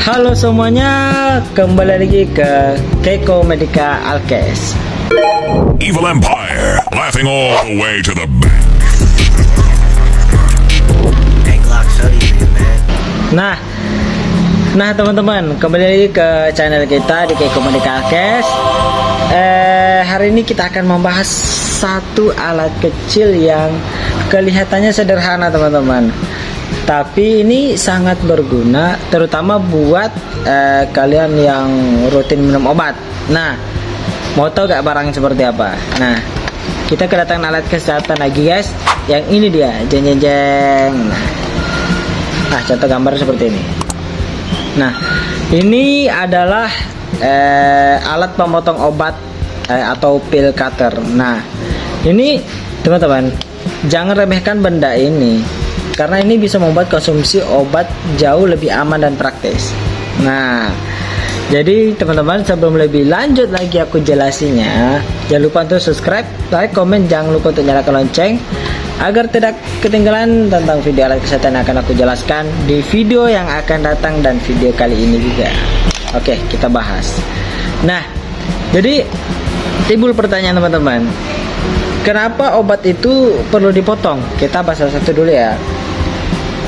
Halo semuanya, kembali lagi ke Keiko Medica Alkes. Evil Empire, laughing all the way to the bank. Nah teman-teman, kembali lagi ke channel kita di Keiko Medica Alkes. Hari ini kita akan membahas satu alat kecil yang kelihatannya sederhana teman-teman, tapi ini sangat berguna terutama buat kalian yang rutin minum obat. Nah, mau tahu gak barang seperti apa? Nah, kita kedatangan alat kesehatan lagi guys. Yang ini dia, jeng jeng jeng. Nah, contoh gambar seperti ini. Nah, ini adalah alat pemotong obat atau pill cutter. Nah, ini teman-teman, jangan remehkan benda ini, karena ini bisa membuat konsumsi obat jauh lebih aman dan praktis. Nah, jadi teman-teman, sebelum lebih lanjut lagi aku jelasinya, jangan lupa untuk subscribe, like, komen, jangan lupa untuk nyalakan lonceng agar tidak ketinggalan tentang video alat kesehatan yang akan aku jelaskan di video yang akan datang dan video kali ini juga. Oke, kita bahas. Nah, jadi timbul pertanyaan teman-teman, kenapa obat itu perlu dipotong? Kita bahas satu dulu ya.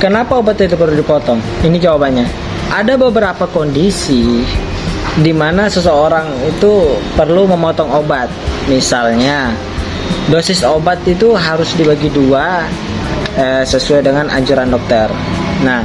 Kenapa obat itu perlu dipotong? Ini jawabannya. Ada beberapa kondisi di mana seseorang itu perlu memotong obat. Misalnya, dosis obat itu harus dibagi dua sesuai dengan anjuran dokter. Nah,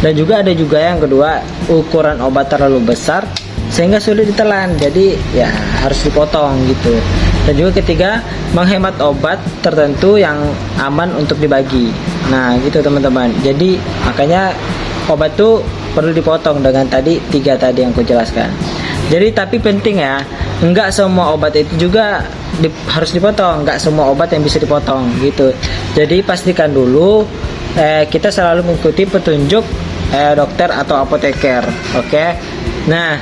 dan juga ada juga yang kedua, ukuran obat terlalu besar sehingga sulit ditelan, jadi ya harus dipotong gitu. Dan juga ketiga, menghemat obat tertentu yang aman untuk dibagi. Nah gitu teman-teman, jadi makanya obat tuh perlu dipotong dengan tiga tadi yang aku jelaskan. Jadi tapi penting ya, enggak semua obat itu juga harus dipotong, enggak semua obat yang bisa dipotong gitu. Jadi pastikan dulu kita selalu mengikuti petunjuk dokter atau apoteker. Oke. Nah,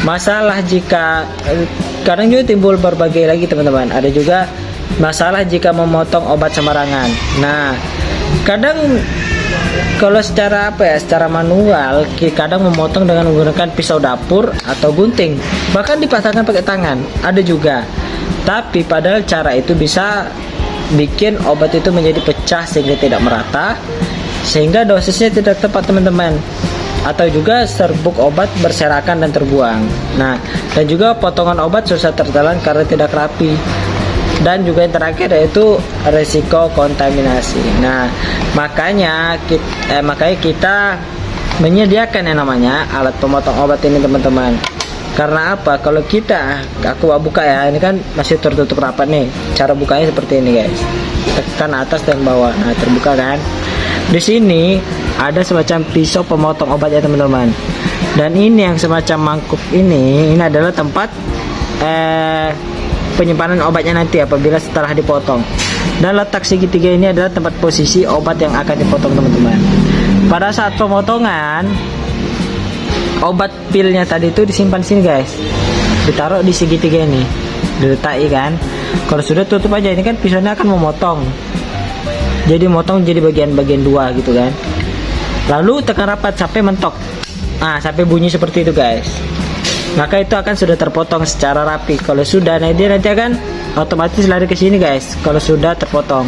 masalah jika kadang juga timbul berbagai lagi teman-teman. Ada juga masalah jika memotong obat sembarangan. Nah, kadang kalau secara secara manual, kadang memotong dengan menggunakan pisau dapur atau gunting, bahkan dipatahkan pakai tangan. Ada juga. Tapi padahal cara itu bisa bikin obat itu menjadi pecah sehingga tidak merata, sehingga dosisnya tidak tepat teman-teman. Atau juga serbuk obat berserakan dan terbuang. Nah, dan juga potongan obat susah tertelan karena tidak rapi. Dan juga yang terakhir yaitu resiko kontaminasi. Nah, makanya kita menyediakan yang namanya alat pemotong obat ini teman-teman. Karena apa? Kalau aku buka ya, ini kan masih tertutup rapat nih. Cara bukanya seperti ini guys. Tekan atas dan bawah. Nah, terbuka kan? Di sini ada semacam pisau pemotong obat ya teman-teman. Dan ini yang semacam mangkuk ini adalah tempat penyimpanan obatnya nanti apabila setelah dipotong. Dan letak segitiga ini adalah tempat posisi obat yang akan dipotong teman-teman. Pada saat pemotongan, obat pilnya tadi itu disimpan sini guys, ditaruh di segitiga ini, diletakkan kan. Kalau sudah tutup aja, ini kan pisaunya akan memotong. Jadi motong jadi bagian-bagian dua gitu kan. Lalu tekan rapat sampai mentok. Nah, sampai bunyi seperti itu guys. Maka itu akan sudah terpotong secara rapi. Kalau sudah, dia nanti akan otomatis lari ke sini guys. Kalau sudah terpotong,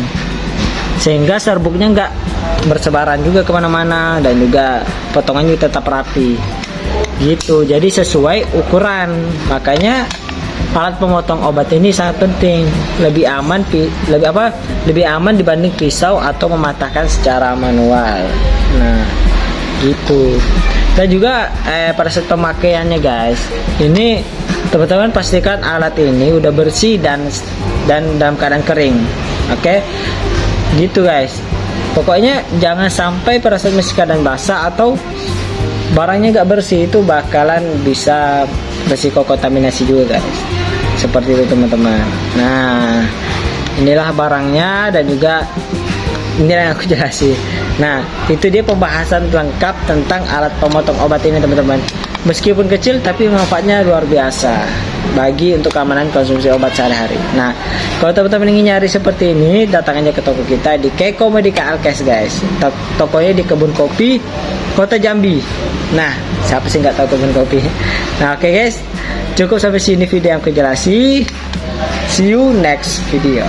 sehingga serbuknya nggak bersebaran juga kemana-mana, dan juga potongannya tetap rapi. Gitu. Jadi sesuai ukuran. Makanya alat pemotong obat ini sangat penting. Lebih aman dibanding pisau atau mematahkan secara manual. Nah, gitu. Dan juga pada saat pemakaiannya guys, ini teman-teman pastikan alat ini udah bersih dan dalam keadaan kering. Oke? Gitu guys. Pokoknya jangan sampai pada saat masih keadaan basah atau barangnya gak bersih, itu bakalan bisa resiko kontaminasi juga guys. Seperti itu teman-teman. Nah, inilah barangnya dan juga inilah yang aku jelasin. Nah, itu dia pembahasan lengkap tentang alat pemotong obat ini teman-teman. meskipun kecil tapi manfaatnya luar biasa bagi untuk keamanan konsumsi obat sehari-hari. Nah, kalau teman-teman ingin nyari seperti ini, datang aja ke toko kita di Keiko Medica Alkes guys. Tokonya di Kebun Kopi, Kota Jambi. Nah, siapa sih nggak tahu Kebun Kopi? Nah, oke guys, cukup sampai sini video yang aku jelasi. See you next video.